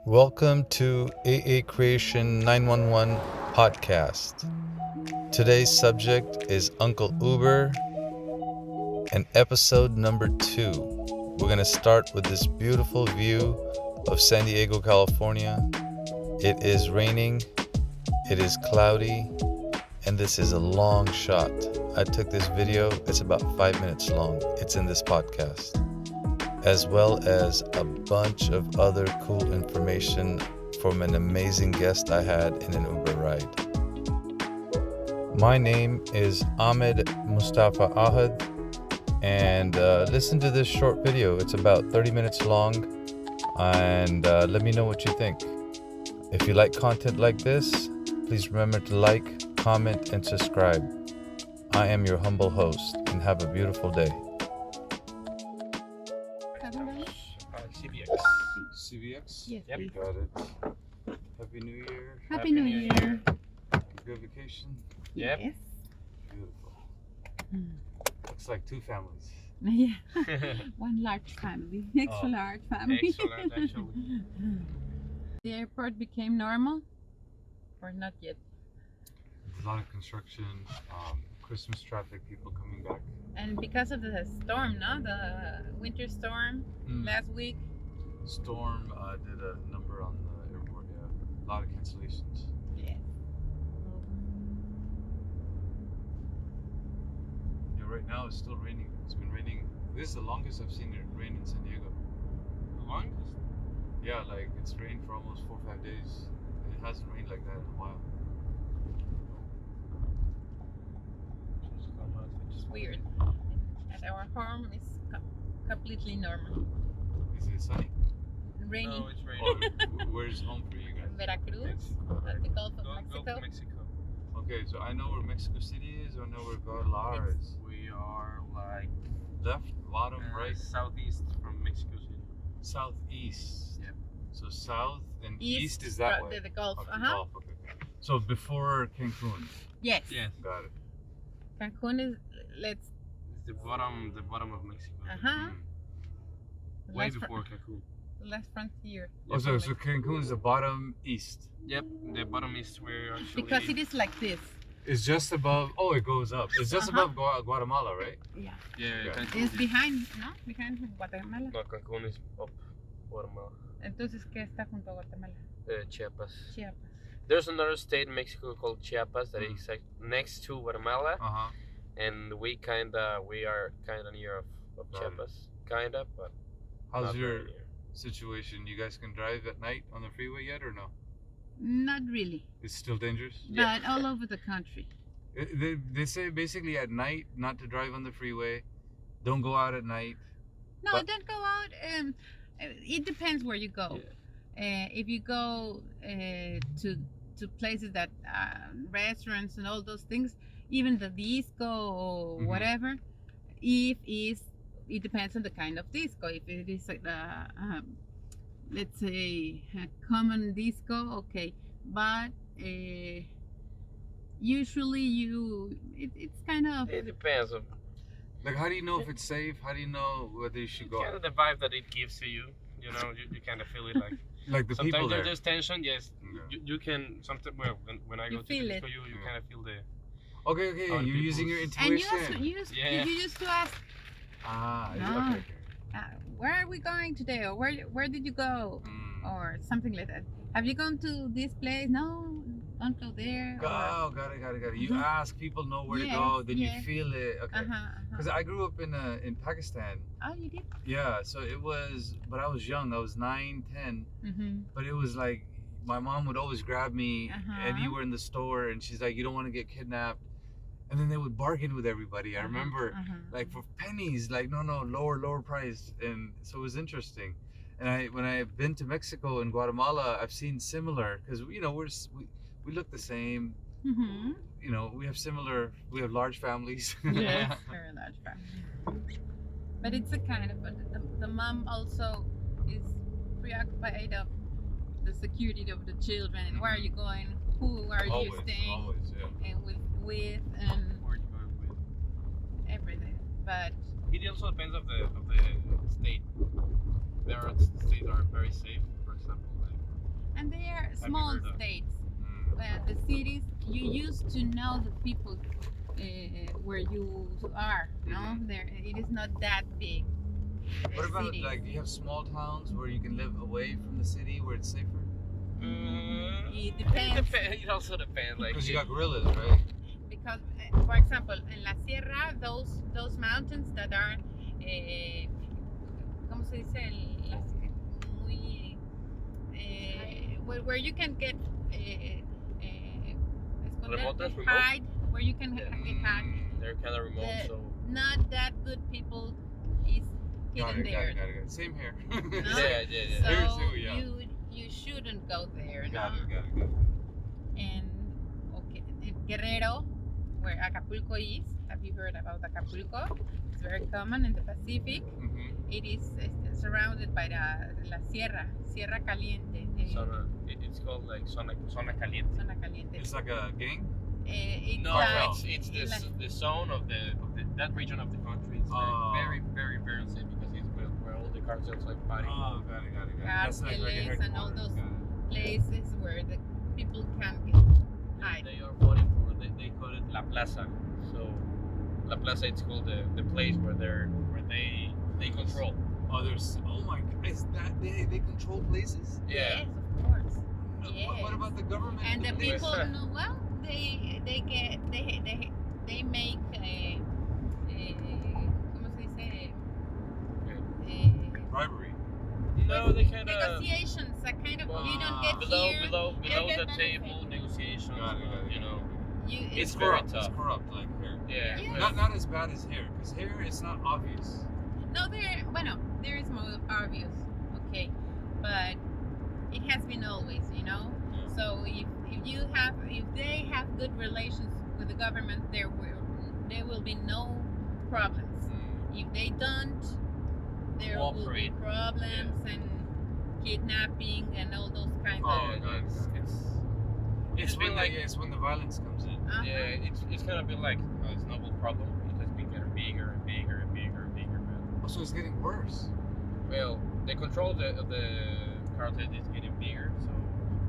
Welcome to AA Creation 911 podcast. Today's subject is Uncle Uber and episode number 2. We're going to start with this beautiful view of San Diego, California. It is raining, it is cloudy, and this is a long shot. I took this video, it's about 5 minutes long. It's in this podcast, as well as a bunch of other cool information from an amazing guest I had in an Uber ride. My name is Ahmed Mustafa Ahad, and listen to this short video. It's about 30 minutes long, and let me know what you think. If you like content like this, please remember to like, comment, and subscribe. I am your humble host, and have a beautiful day. CVX? Yes, Yep. please. Got it. Happy New Year. Happy New Year. Good vacation. Yep. Yes. Beautiful. Looks like 2 families. Yeah. One large family. Extra large family. Extra large, actually. The airport became normal? Or not yet? There's a lot of construction, Christmas traffic, people coming back. And because of the storm, no? The winter storm last week. Storm did a number on the airport, yeah. A lot of cancellations. Yeah. Yeah, right now it's still raining. It's been raining. This is the longest I've seen it rain in San Diego. The longest? Yeah, like it's rained for almost 4 or 5 days. And it hasn't rained like that in a while. It's weird. At our home, it's completely normal. Is it sunny? Rainy. No, it's Oh, raining. where's home for you guys? Veracruz, at the Gulf of Gulf Mexico. of Mexico. Okay, so I know where Mexico City is, or I know where Guadalajara is. We are like Left, bottom, right, southeast from Mexico City. southeast. Yep. So south and east is that way. The Gulf. Okay, Gulf, okay. So before Cancun. Yes. Yes. Got it. Cancun is, let's. It's the bottom of Mexico. Uh-huh. Way Last before Cancun. Last frontier. Oh, so Cancun is the bottom east. Yep, the bottom is where actually. Because it is like this. It's just above. Oh, it goes up. It's just above Guatemala, right? Yeah. Yeah, Okay. Cancun It's behind, ¿no? Behind Guatemala. No, Cancun is up Guatemala. Entonces, ¿qué está junto a Guatemala? Chiapas. Chiapas. There's another state in Mexico called Chiapas that is like next to Guatemala, Uh-huh. and we are kinda near of Got it. Chiapas, kinda, but How's not your very near. situation? You guys can drive at night on the freeway yet, or no? Not really, It's still dangerous? Yeah. but all over the country. They say basically at night not to drive on the freeway. Don't go out at night. No, But- don't go out. It depends where you go. If you go to places that restaurants and all those things, even the disco or Mhm. whatever, it depends on the kind of disco. If it is let's say a common disco, okay, but usually it's kind of It depends on Like, how do you know if it's safe? How do you know whether you should go kind of out? the vibe that it gives to you. You know, you kind of feel it like. Like the people Sometimes there. there's tension. Yes, Okay. you can. Sometimes when I You go to feel disco, it. you kind of feel the. Okay, okay. Other You're using your people's- and intuition. Yeah. you used to ask, Ah, No. okay. where are we going today, or where did you go, or something like that. Have you gone to this place? No, don't go there. Oh, got it. You Mhm. ask, people know where to Yes, go, then yes. you feel it. Okay. Uh-huh. Because I grew up in Pakistan. Oh, you did? Yeah, so it was, but I was young. I was 9, 10. Mm-hmm. But it was like, my mom would always grab me Uh-huh. anywhere in the store, and she's like, you don't want to get kidnapped. And then they would bargain with everybody. I remember, like, for pennies, like, no, lower price. And so it was interesting. And when I've been to Mexico and Guatemala, I've seen similar, because, you know, we look the same. Mm-hmm. You know, we have large families. Yes, very large family. But it's a kind of, the mom also is preoccupied of the security of the children. Where are you going? Who are you staying? Always, yeah. And with and Where you going with? everything. But It also depends of the state. There are states that are very safe. For example, like small heard of? states. Mm. But the cities, you used to know the people where you are. No, Mhm. there it is not that big. What about cities. like, do you have small towns where you can live away from the city where it's safer? It depends. It also depends. Like Because you got gorillas, right? Because, for example, in La Sierra, those mountains that are, ¿cómo se dice? Muy, where you can get Remotas, remote? hide, where you can Yeah. get hide. They're kind of remote, The- so Not that good people is hidden there. Got it. Same here. No? yeah. So Here too, yeah. you shouldn't go there. Got no? it. And okay, Guerrero, where Acapulco is. Have you heard about Acapulco? It's very common in the Pacific. Mm-hmm. It is surrounded by la Sierra Caliente. it's called like zona caliente. Zona Caliente. It's like a gang? It's No, Cartel. it's like- the zone of that region of the country. It's very unsafe because it's where all the cartels like party. Oh, got it. That's like Carteles your and all headquarters. those Got it. places where the people can get hide. They are fighting for they call it La Plaza. So La Plaza, it's called the place where they control. Oh my god, is that they control places? Yeah. Yes, of course. No, Yes. What about the government? And the police? people know well. They make ¿cómo se dice? Bribery. No, they kind of Negotiations. A kind of you don't get below here. below you below get the benefit. table negotiations. Got it. You know. You, It's It's very corrupt. tough. It's corrupt, like here. Yeah. Yeah. Not as bad as here, because here it's not obvious. no, there is more obvious. Okay, but it has been always, you know. Yeah. So if they have good relations with the government, there will be no problems. Mm. If they don't, there will be Cooperate. problems and kidnapping and all those kinds Oh, of. God. It's been like it's when the violence comes in. yeah, it's kind of been like a snowball problem. It has been getting bigger and bigger and bigger and bigger. Man. Also, it's getting worse. Well, the control of the cartel is getting bigger, so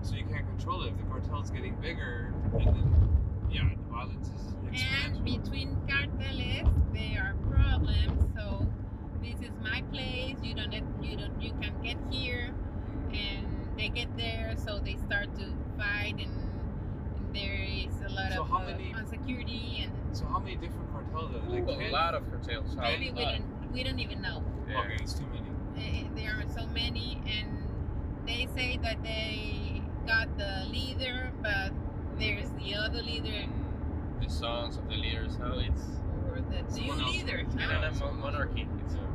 So you can't control it. If the cartel's getting bigger, and then the violence is And exponential. between carteles, there are problems. So this is my place. You can get here, and they get there. So they start to fight, and there is a lot So of how many- insecurity, and So how many different cartels are there? a Like 10? lot of cartels. maybe we don't even know. Yeah. Okay, it's too many. There are so many, and they say that they got the leader, but there's the other leader The sons of the leaders. So it's or the new Someone else. leader. kind No? of monarchy. It's kind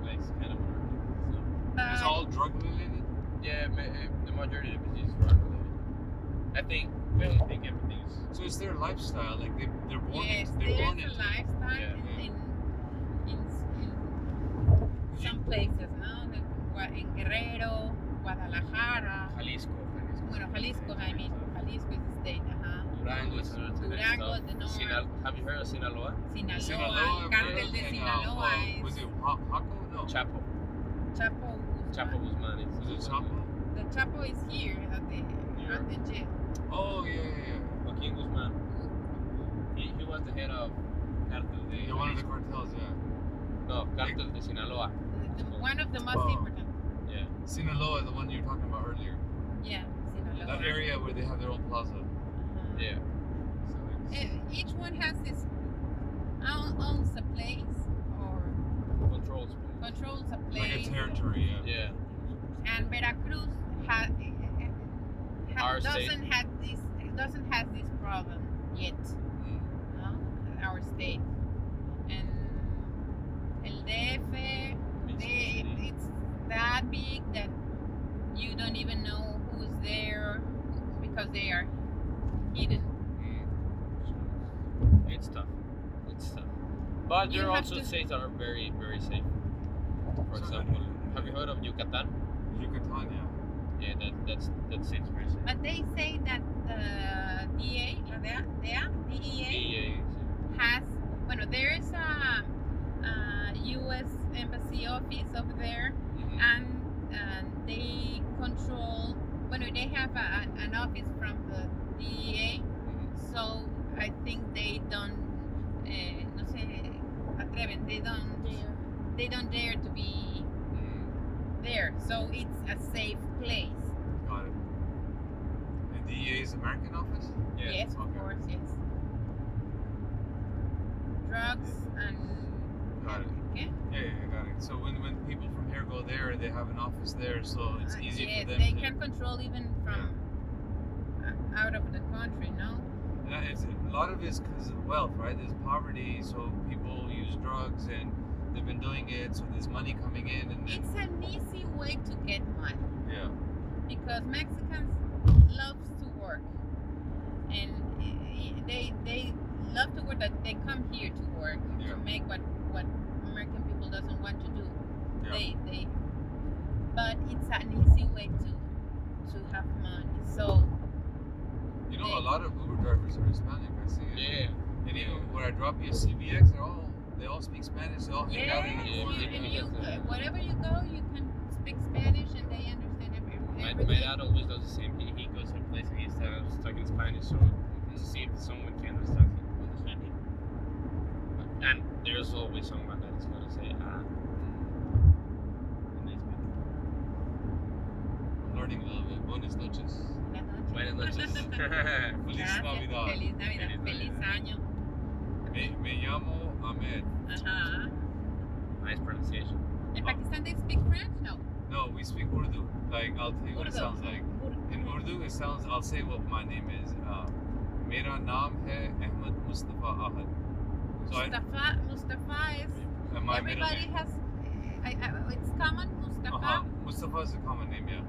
of monarchy. It's But all drug related. So, yeah, the majority of it is drug related. I think everything is. So it's their lifestyle. Like they're born. yes, they're born there's a into it. lifestyle Yeah. in some places, no? In Guerrero, Guadalajara, Jalisco. bueno, Jalisco, I mean, Jalisco is the state, Durango is another Durango, stuff. the north. Have you heard of Sinaloa? Sinaloa, Cartel de and, Sinaloa was is it Paco? No. Chapo. Chapo. Chapo Guzman. Was it Chapo? The Chapo is here at the jail. Oh yeah. Joaquin Guzman. He was the head of Cartel de Yeah, one of the Jalisco. cartels. Yeah. No, Cartel de Sinaloa. One of the most Oh. important. Yeah. Sinaloa, the one you were talking about earlier. Yeah, Sinaloa. That area where they have their own plaza. Uh-huh. Yeah. So it's Each one has its owns a place or controls. controls a Like a place. territory. Yeah. And Veracruz Our state. doesn't have this problem yet. Mm. No? Our state. And El DF, it's that big that you don't even know who's there because they are hidden. It's tough. But You there are have also to- states that are very, very safe. For So- example, have you heard of Yucatan? Yucatan, yeah. Yeah, that state's very safe. But they say that the DEA DEA. has, bueno, there's a U.S. embassy office over there, Mhm. and they control. Bueno, they have an office from the DEA, so I think they don't, no se atreven, they don't dare to be there. So it's a safe place. Got it. And DEA's American office? Yes, of Okay. course, yes. Drugs and Got it. okay. Yeah, got it. So when people from here go there, they have an office there, so it's easy yes, for them they to... can control even from out of the country, no? Yeah, it's, a lot of it's because of wealth, right? There's poverty, so people use drugs, and they've been doing it, so there's money coming in, and then... It's an easy way to get money Yeah. because Mexicans loves to work, and they love to work. That they come here to work to make what American people doesn't want to do. Yeah. But it's an easy way to have money. So You know, a lot of Uber drivers are Hispanic, I see it. Yeah. And even when I drop you a CBX, they all speak Spanish, they all hang out in the yes, corner. wherever you go, you can speak Spanish and they understand My everything. dad always does the same. He goes to a place and he starts talking Spanish, so to see if someone can understand him. And there's always someone that's gonna say, and they speak. I'm learning a little bit. Buenas noches. Buenas noches. Feliz Gracias. Navidad. Feliz Navidad. Feliz Feliz año. Me llamo Ahmed. Ajá. Nice pronunciation. In Pakistan, they speak French? No. No, we speak Urdu. Like, I'll tell you what it sounds like. In Urdu, it sounds, I'll say what my name is. Mera naam hai Ahmed Mustafa Ahad. So Mustafa is. my middle Everybody name. has. It's common. Mustafa. Mustafa is a common name, yeah.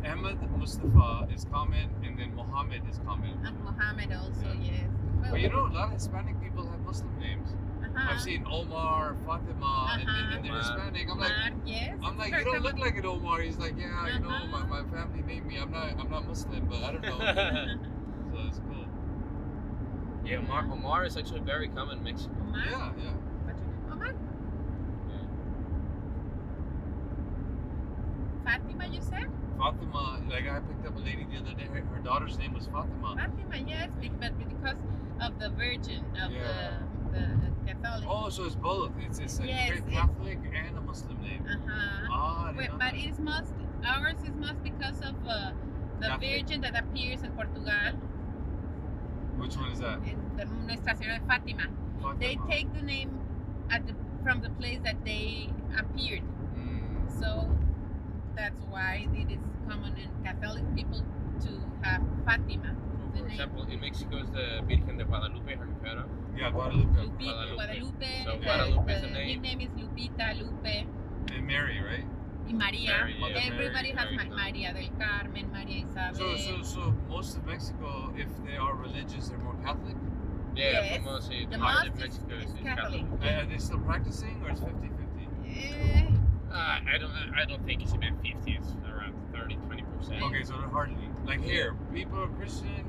Yeah. Ahmed Mustafa is common, and then Muhammad is common. And Muhammad also, Yeah. yes. Well, But you know, a lot of Hispanic people have Muslim names. I've seen Omar, Fatima, and they're Hispanic. I'm like, yes. I'm like, very you don't look common. like an Omar. He's like, yeah, you know, my family named me. I'm not Muslim, but I don't know. So it's cool. Yeah, Omar is actually very common in Mexico. Omar? Yeah. What's your name? Omar? Fatima, you said? Fatima, like I picked up a lady the other day. Her daughter's name was Fatima. Fatima, yes, but because of the Virgin of the Catholic. Oh, so it's both. It's a Yes, great Catholic and a Muslim name. I didn't know But that. it is ours is most because of the Catholic. Virgin that appears in Portugal, Which one is that? Nuestra Señora de Fatima. Fatima. They take the name from the place that they appeared. Mm. So that's why it is common in Catholic people to have Fatima. For example, in Mexico is the Virgen de Guadalupe. Have you heard of? Yeah, Guadalupe. Guadalupe. So Guadalupe is the The name. nickname is Lupita, Lupe, And Mary, right? y Maria. Mary, yeah. Everybody Mary, has Mary. Maria del Carmen, Maria Isabel. So most of Mexico, if they are religious, they're more Catholic. Yeah, Yes. for most The the most in is Mexico is Catholic. Are they still practicing, or it's 50-50? Eh, I don't think it's even 50. It's around 30-20%. Okay, so they're hardly like here. People are Christian,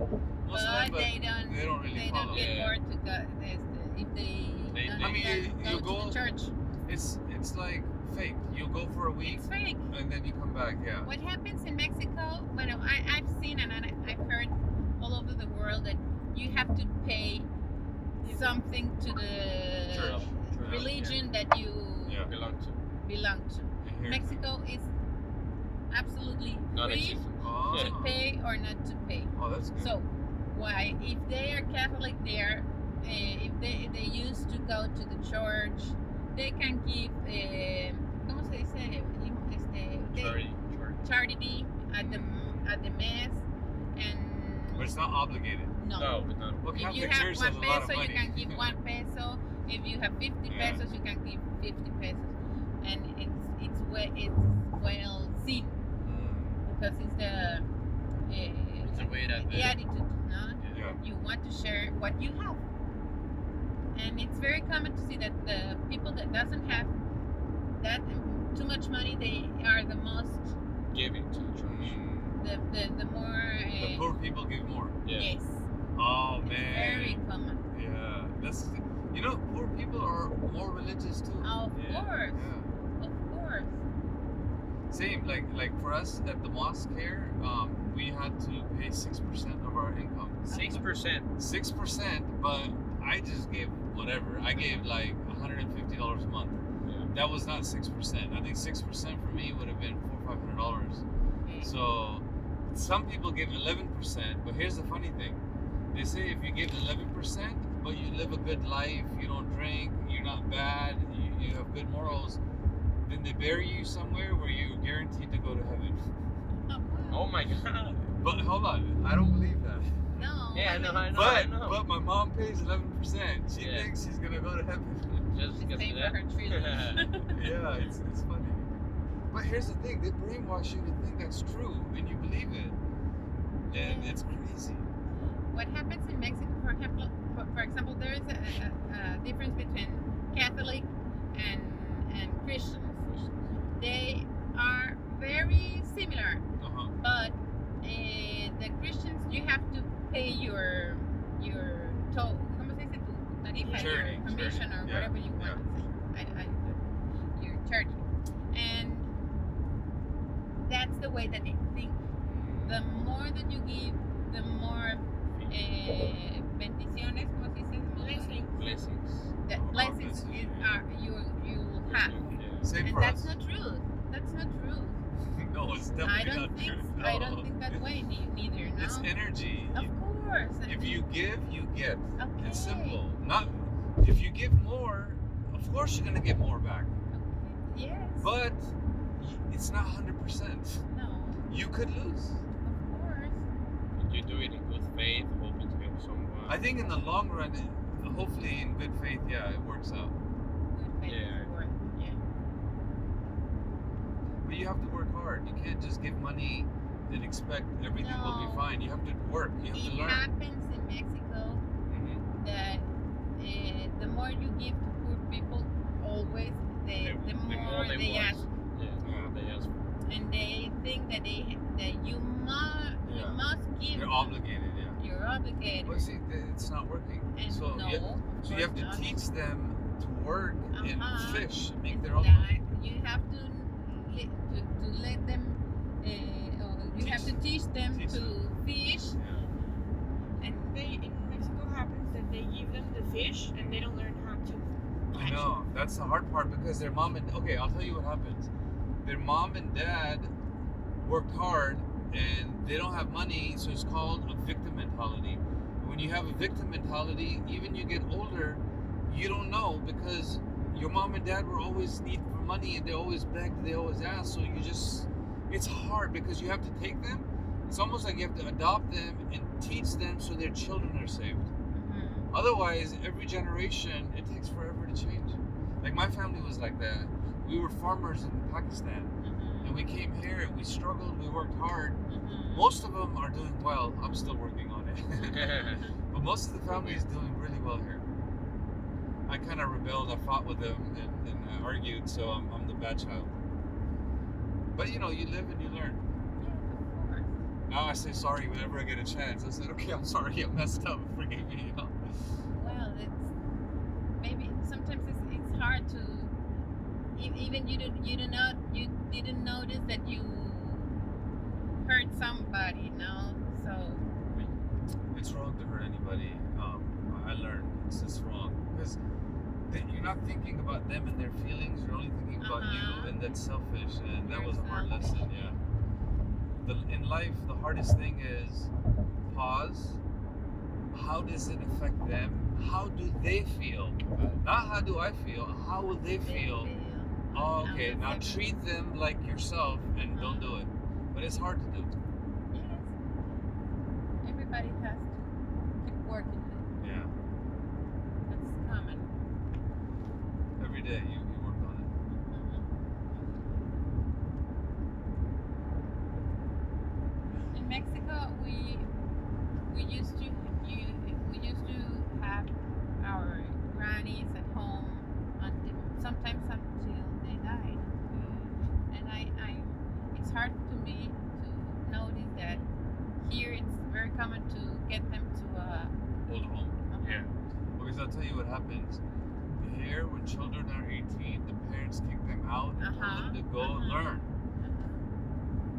Muslim, but they don't really follow. get Yeah. more to God if they They- don't I mean, you go go- to the church. It's like fake. You go for a week It's fake. and then you come back. Yeah. What happens in Mexico, I've seen and I've heard all over the world that you have to pay something to the Church. religion that you Yeah. Belong to. belong to. And here- Mexico is absolutely Not free existent. Oh, to pay or not to pay. oh, that's good. So, why, if they are Catholic, they are, if they used to go to the church, they can give, ¿cómo se dice? Charity at the mass, and But it's not obligated. No, but not. Well, If you Catholic have Church has 1 a lot of peso, money. you can give 1 peso. If you have 50 Yeah. pesos, you can give 50 pesos, and it's well seen Mm, because it's the way that the attitude, no? yeah. You want to share what you have, and it's very common to see that the people that doesn't have that too much money, they are the most Giving to the church. Mm. the more The poor people give more. Yeah. yes, Oh it's man. very common. Yeah. That's. You know, poor people are more religious too. Of Yeah. course, Yeah. of course. Same. Like for us at the mosque here, we had to pay 6% of our income. 6%. 6%, but I just gave whatever. I gave like $150 a month. Yeah. That was not 6%. I think 6% for me would have been $400 or $500. So some people give 11%, but here's the funny thing. They say if you give 11%, but you live a good life, you don't drink, you're not bad, you have good morals, then they bury you somewhere where you're guaranteed to go to heaven. Oh my God. But hold on, I don't believe that. No. Yeah, I know. But my mom pays 11%. She Yeah. thinks she's gonna go to heaven. Just because Same of for that. her children. Yeah, it's funny. But here's the thing: they brainwash you to think that's true, and you believe it, and it's crazy. What happens in Mexico, for example, there is a difference between Catholic and Christians. They are very similar, Uh-huh. but the Christians, you have to pay your toll. ¿Cómo se dice? Tu tarifa, Charity, your commission, charity, or yeah, whatever you want to say. Your charge, and that's the way that they think. The more that you give, the more bendiciones, ¿cómo se dice? Blessings. The blessings you will have. Yeah. Same And for that's us. not true. That's not true. No, it's definitely I don't not think. true. No. I don't think that way neither. No. It's energy. Of course. If you give, you get. Okay. It's simple. Not if you give more, of course you're gonna get more back. Okay. Yes. But it's not 100%. No. You could lose. Of course. You do it in good faith, hoping to help someone. I think in the long run, hopefully in good faith, yeah, it works out. Good faith Yeah. is worth. Yeah. But you have to work hard. You can't just give money and expect everything will be No. fine. You have to work. You have to It learn. happens in Mexico Mhm. that the more you give to poor people, always the more they want. ask, Yeah, they ask. and they think that you Yeah. must give. You're them. obligated, yeah. You're obligated. But see, it's not working. And So no, you, of so you course have to not. teach them to work and Uh-huh. fish, make And their own money. you have to let them. You have to teach them Teach to them. fish, Yeah. and They in Mexico happens that they give them the fish and they don't learn how to I catch know. That's the hard part because their mom and okay, I'll tell you what happens. Their mom and dad worked hard and they don't have money, so it's called a victim mentality. When you have a victim mentality, even you get older, you don't know because your mom and dad were always need for money and they always begged, they always asked. So you just, it's hard because you have to take them. It's almost like you have to adopt them and teach them so their children are saved. Otherwise, every generation, it takes forever to change. Like my family was like that. We were farmers in Pakistan, and we came here and we struggled. We worked hard. Most of them are doing well. I'm still working on it, but most of the family is doing really well here. I kind of rebelled. I fought with them and I argued, so I'm the bad child. But you know, you live and you learn. yes, of course. Now I say sorry whenever I get a chance. I said, okay, I'm sorry, I messed up. Forgive me. You know. Well, it's maybe sometimes it's hard to even you didn't notice that you hurt somebody, so It's wrong to hurt anybody. I learned it's just wrong because you're not thinking about them and their feelings. You're only thinking about you, and that's selfish. And that Very was a hard selfish. lesson. Yeah. In life, the hardest thing is pause. How does it affect them? How do they feel? Not how do I feel. How will they feel? Oh, okay. How Now does it- treat them like yourself and don't do it. But it's hard to do. Yes. Everybody has to keep working on it. Yeah. That's common. Every day you work on it. In Mexico, we used to have our grannies at home sometimes until they died, and it's hard to me to notice that here it's very common to get them to a Old home. Yeah. Because I'll tell you what happens. Here, when children are 18, the parents kick them out and tell them to go learn.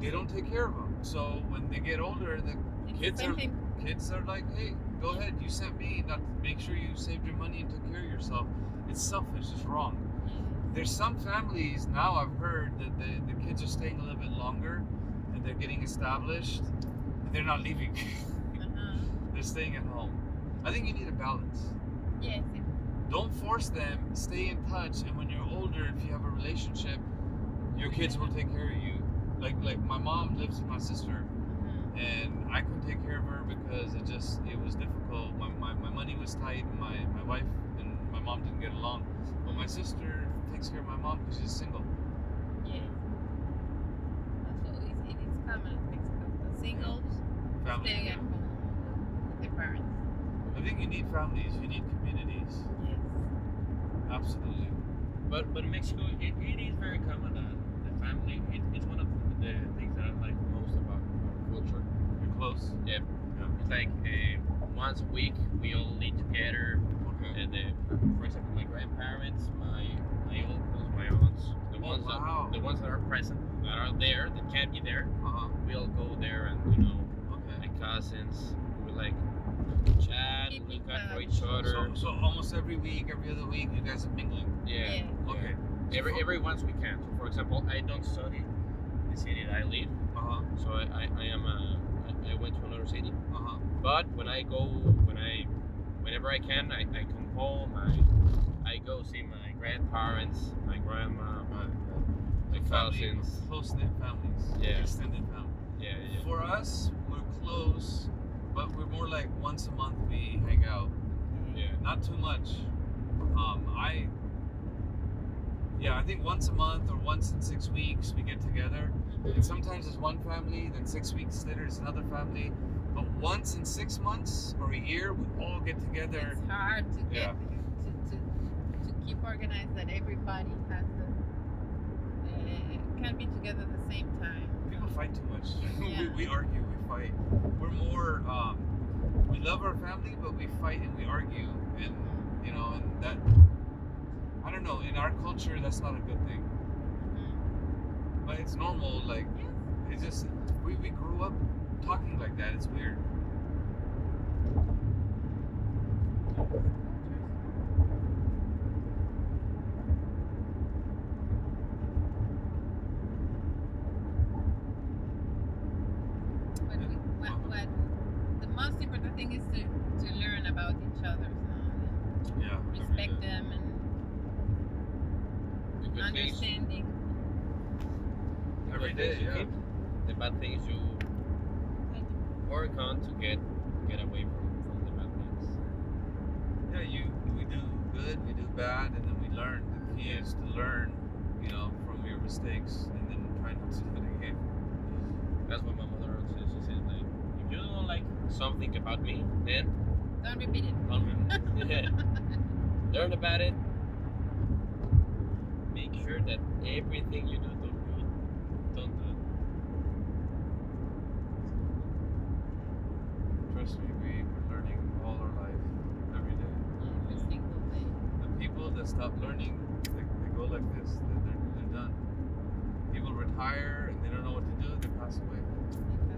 They don't take care of them. So when they get older, the It's kids the same are thing. kids are like, hey, go ahead, you sent me. Not make sure you saved your money and took care of yourself. It's selfish. It's wrong. There's some families now I've heard that the kids are staying a little bit longer and they're getting established. And they're not leaving. Uh-huh. They're staying at home. I think you need a balance. Yes. Don't force them. Stay in touch. And when you're older, if you have a relationship, your kids will take care of you. Like my mom lives with my sister, and I couldn't take care of her because it was difficult. My money was tight, and my wife and my mom didn't get along. But my sister takes care of my mom because she's single. Yes. Also, it is common in Mexico. The singles Family. stay at home with their parents. I think you need families. You need communities. Yes. Absolutely. But in Mexico, it is very common that the family. It's one of the things that I like most about our culture. You're close. Yeah. Yeah. It's like once a week we all eat together. Okay. And for example, my grandparents, my uncles, my aunts, Wow. the ones that are present, that are there, that can't be there, Uh-huh. we all go there, and Okay. my cousins, we like chat, Keep we in look out for touch. each other. So almost every week, every other week, you guys are mingling. Yeah. Okay. Every once we can. So for example, I don't study in the city that I live, Uh-huh. so I went to another city. Uh-huh. But whenever I can, I come home. I go see my grandparents, my grandma, my cousins. Close-knit families. Yeah. Extended family. Yeah. For us, we're close, but we're more like once a month we hang out. Yeah. Not too much. I think once a month or once in 6 weeks we get together. And sometimes it's one family, then 6 weeks later it's another family. But once in 6 months or a year, we all get together. It's hard to get Yeah. to keep organized that everybody has can be together at the same time. People fight too much. Yeah. we argue, we fight. We're more, we love our family, but we fight and we argue. And, and that, I don't know, in our culture, that's not a good thing. But it's normal, like, Yes. it's just, we grew up talking like that. It's weird. What the most important thing is to learn about each other, and Yeah. respect them, and The good things, understanding. the Every good day, things you yeah. keep, the bad things you work on to get away from the bad things. Yeah, we do good, we do bad, and then we learn. The key is to learn, from your mistakes, and then try not to do it again. That's what my mother always says. She said, like, if you don't like something about me, then Don't repeat it. learn about it. Make sure that everything you do, don't do it. Trust me, we're learning all our life, every day. Every single day. The people that stop learning, they go like this. They're done. People retire and they don't know what to do. They pass away. They pass away.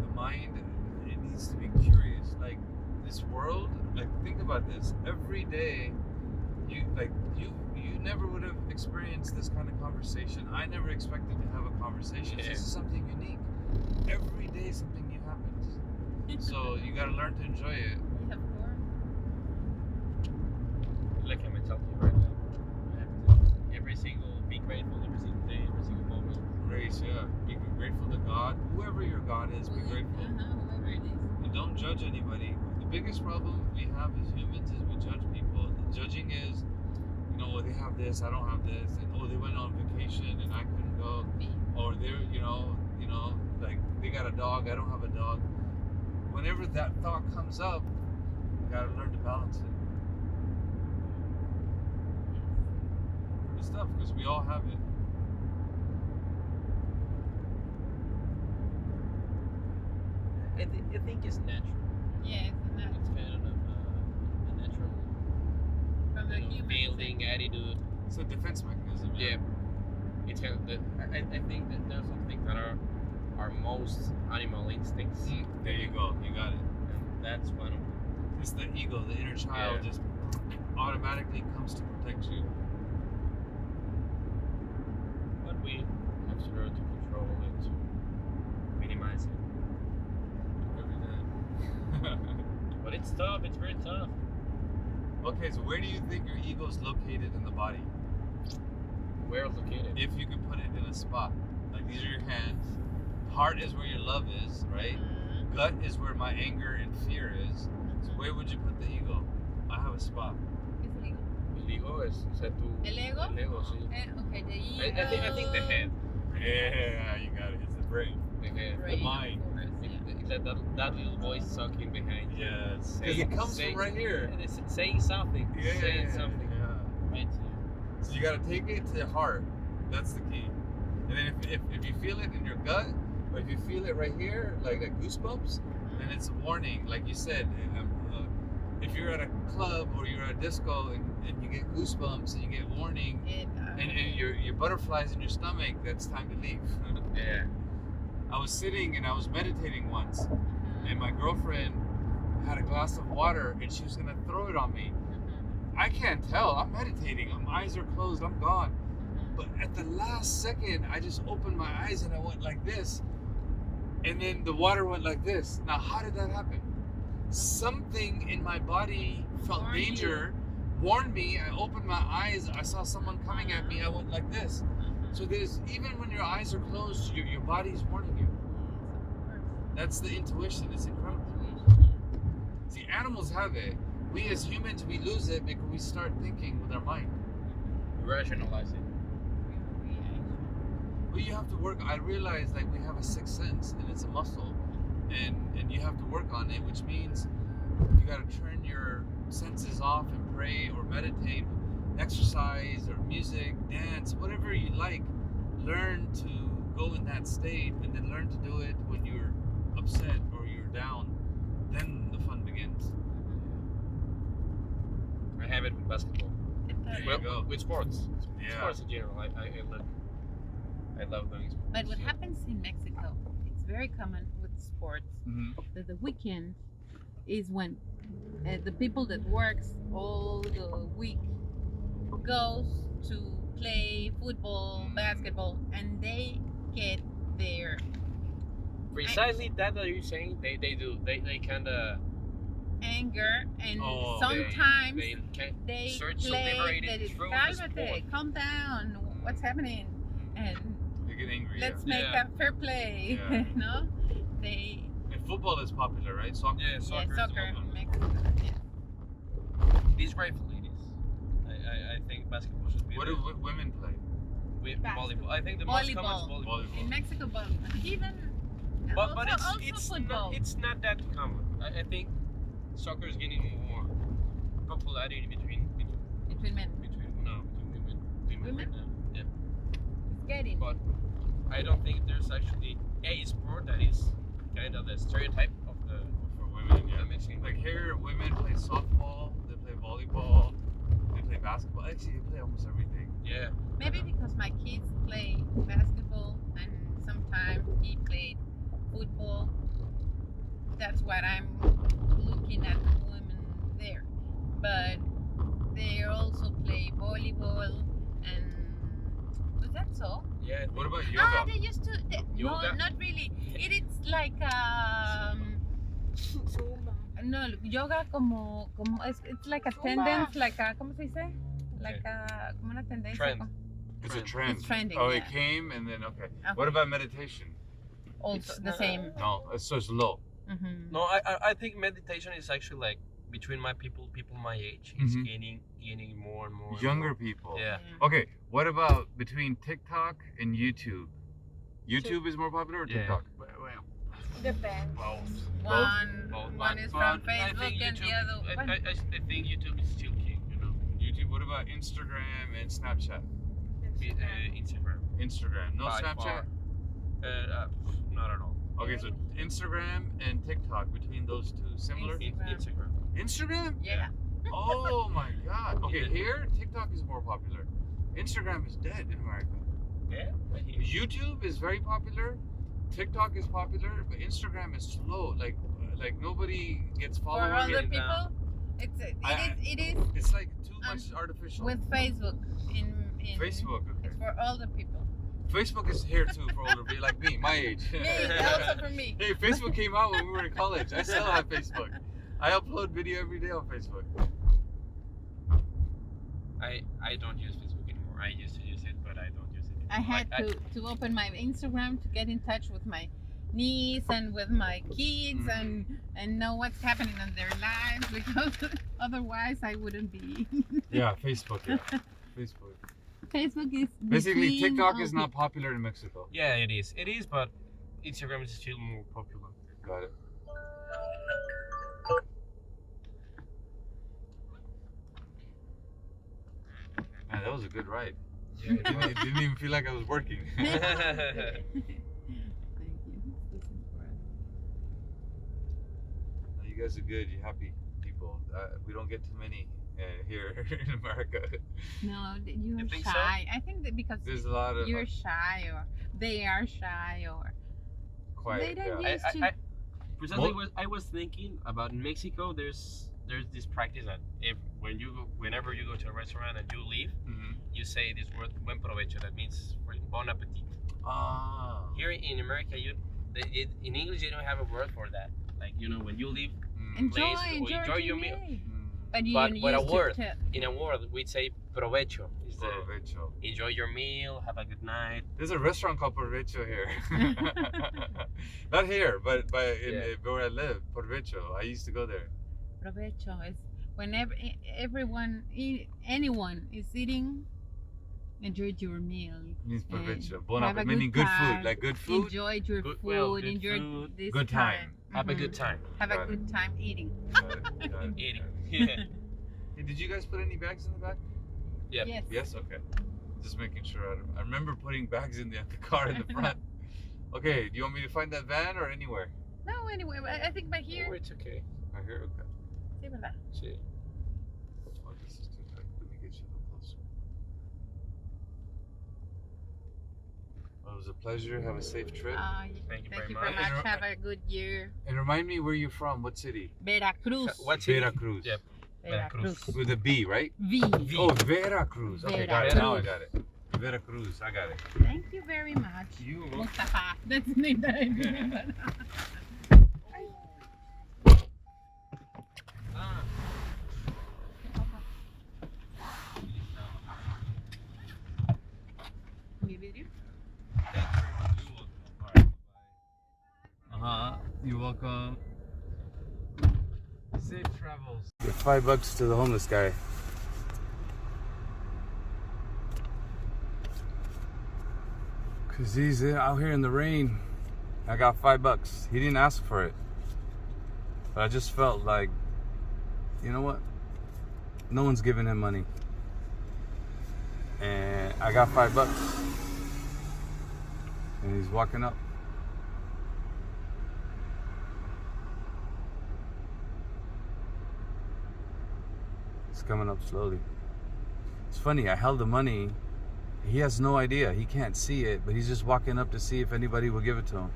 The mind, it needs to be curious. Like this world, like think about this. Every day, you never would have experienced this kind of conversation. I never expected to have a conversation. Yeah. This is something unique. Every day, something new happens. So you gotta learn to enjoy it. Yeah, of course. Like I'm telling you right now. I have to be grateful every single day, every single moment. Grace, yeah. Be grateful to God. Whoever your God is, be grateful. Whoever it is. And don't judge anybody. The biggest problem we have as humans is we judge people. Judging is, they have this, I don't have this, and they went on vacation and I couldn't go, or they're, like they got a dog, I don't have a dog. Whenever that thought comes up, you gotta learn to balance it. It's tough because we all have it. I think it's natural. Yeah, it's not It's kind of a natural from the human feeling, attitude. It's a defense mechanism. Yeah. It's kind of I think that there's some things that are our most animal instincts. There you go. You got it. And that's one of them. It's the ego, the inner child, Yeah. just automatically comes to protect you. But we have to learn to control it, to minimize it. Every day. But it's tough, it's very tough. Okay, so where do you think your ego is located in the body? Where located? If you could put it in a spot, like these are your hands. Heart is where your love is, right? Gut is where my anger and fear is. So where would you put the ego? I have a spot. ¿Qué es el ego? El ego es, o sea, tu... ¿El ego? El ego, sí. Okay, the ego. I think the head. Yeah, you got it. It's the brain. The head. Brain, the mind. of course, yeah. That little voice talking behind you. Yes. Say- Because it comes say- from right here. And it's saying something. Saying something. Yeah. Right? So you got to take it to the heart. That's the key. And then if you feel it in your gut, or if you feel it right here, like goosebumps, then it's a warning. Like you said, if you're at a club or you're at a disco and you get goosebumps and you get warning, and your butterflies in your stomach, that's time to leave. Yeah. I was sitting and I was meditating once, and my girlfriend had a glass of water and she was gonna throw it on me. I can't tell. I'm meditating. My eyes are closed. I'm gone. But at the last second, I just opened my eyes and I went like this, and then the water went like this. Now, how did that happen? Something in my body felt Warned you. danger, warned me. I opened my eyes. I saw someone coming at me. I went like this. So there's, even when your eyes are closed, your body's warning you. That's the intuition. It's incredible. See, animals have it. We as humans, we lose it because we start thinking with our mind. Rationalize it. But you have to work. I realize like we have a sixth sense, and it's a muscle, and you have to work on it, which means you got to turn your senses off and pray or meditate, exercise or music, dance, whatever you like. Learn to go in that state, and then learn to do it when you're upset or you're down. Then the fun begins. I have it with basketball. There you Well, go. with sports. Yeah. Sports in general. I love doing sports. But what happens in Mexico, it's very common with sports, that the weekend is when the people that works all the week goes to play football, basketball, and they get their Precisely that you're saying, they do. They kind of anger, and Oh, sometimes they can they search to play liberate that it it's through the cálmate, sport. calm down, what's happening, and They get angry. let's yeah. make Yeah. a fair play. Yeah. No, they And football is popular, right? Soccer. Yeah, soccer. soccer is in Mexico. Yeah. These rightful ladies. I think basketball should be. What do women play? with Basketball. volleyball? I think the most common is Volleyball. volleyball. In Mexico, even But also it's football. not that common. I think soccer is getting more popularity between between men. women. Women? Right now. Yeah. It's getting. But I don't think there's actually a sport that is kind of the stereotype of the For women, the yeah. Mexican. Like here, women play softball, they play volleyball, they play basketball. Actually, they play almost everything. Yeah. Maybe because my kids play basketball and sometimes he played football. That's what I'm looking at women there. But they also play volleyball and was that so? Yeah. What about yoga? Ah, they used to. No, Yoga? not really. It is like Zumba. no yoga como it's like a Zumba. tendency, like a ¿cómo se dice? Like a como una tendencia. Trend. It's a trend. It's trending, Oh, yeah. it came and then okay. Okay. What about meditation? Also It's the not- same. No, it's so it's low. Mm-hmm. No, I think meditation is actually like between my people my age is Mhm. gaining more and more. and Younger more. people. Yeah. Okay, what about between TikTok and YouTube? YouTube is more popular or Yeah. TikTok? Well, Depends. both. One But- is but from I Facebook think and the YouTube- other one. I think YouTube is still king. You know, YouTube. What about Instagram and Snapchat? Instagram. Instagram, no By Snapchat. far. Not at all. Okay, so Instagram and TikTok, between those two, similar. Instagram. Instagram. Instagram? Yeah. Oh my God. Okay, Yeah. here TikTok is more popular. Instagram is dead in America. Yeah. YouTube is very popular, TikTok is popular, but Instagram is slow. Like nobody gets For followers. other it people, it is It's like too much artificial. with Facebook. In Facebook, okay. It's for older people. Facebook is here too for older people like me, my age. Me, also for me. Hey, Facebook came out when we were in college. I still have Facebook. I upload video every day on Facebook. I don't use Facebook anymore. I used to use it, but I don't use it anymore. I had to open my Instagram to get in touch with my niece and with my kids and know what's happening in their lives, because otherwise I wouldn't be. Yeah, Facebook. Yeah, Facebook. Facebook is Basically, between TikTok all is not people. popular in Mexico. Yeah, it is. It is, but Instagram is still more popular. Got it. Man, that was a good ride. Yeah, it It didn't even feel like I was working. Thank you. You guys are good. You're happy people. We don't get too many here in America. No, you You are think so? shy. I think that because There's a lot of you're shy, or they are shy, or quiet. they don't Yeah. use to. Precisely, I was thinking about in Mexico. There's this practice that whenever you go to a restaurant and you leave, Mhm. you say this word "buen provecho." That means bon appetit. Ah. Here in America, in English you don't have a word for that. Like when you leave Mm. enjoy your meal. Mm. But you But a used to word. tell. In a word, we say provecho. Is the Provecho. enjoy your meal, have a good night. There's a restaurant called Provecho here. Not here, but where I live, Provecho. I used to go there. Provecho is whenever anyone is eating, enjoy your meal. Means And Provecho. Bon have a appetit. Meaning good time. food. Like good food. Enjoy your Good- food. well, good enjoy food, this good time. Have a Mhm. good time. Have a Got it. good time eating. Got it, got it. Eating. Yeah. Hey, did you guys put any bags in the back? Yep. Yes. Yes? Okay. Just making sure. I remember putting bags in the car in the front. Okay, do you want me to find that van or anywhere? No, anyway, I think by here. Oh, it's okay. Right here? Okay. Sí, ¿verdad? See. Oh, this is too tight. Let me get you a little closer. Well, it was a pleasure. Have a safe trip. Thank you Thank you very very much. much. Have a good year. And remind me where you're from. What city? Veracruz. What city? Veracruz. Yep. Veracruz. With a B, right? V. Oh, Veracruz. Okay, got it. Now I got it. Veracruz. I got it. Thank you very much. You. Mustafa. That's the name that I remember. Ah. Mi video? You're welcome. Safe travels. Give $5 to the homeless guy. Cause he's out here in the rain. I got $5. He didn't ask for it. But I just felt like, you know what? No one's giving him money. And I got $5. And he's walking up. It's coming up slowly. It's funny, I held the money. He has no idea. He can't see it, but he's just walking up to see if anybody will give it to him.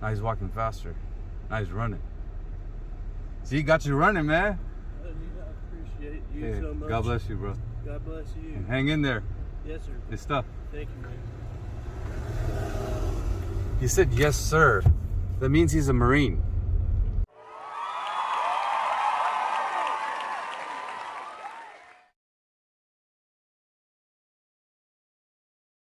Now he's walking faster. Now he's running. See, he got you running, man. I appreciate you Hey, so much. God bless you, bro. God bless you. And hang in there. Yes, sir. It's tough. Thank you, man. He said, yes, sir. That means he's a Marine.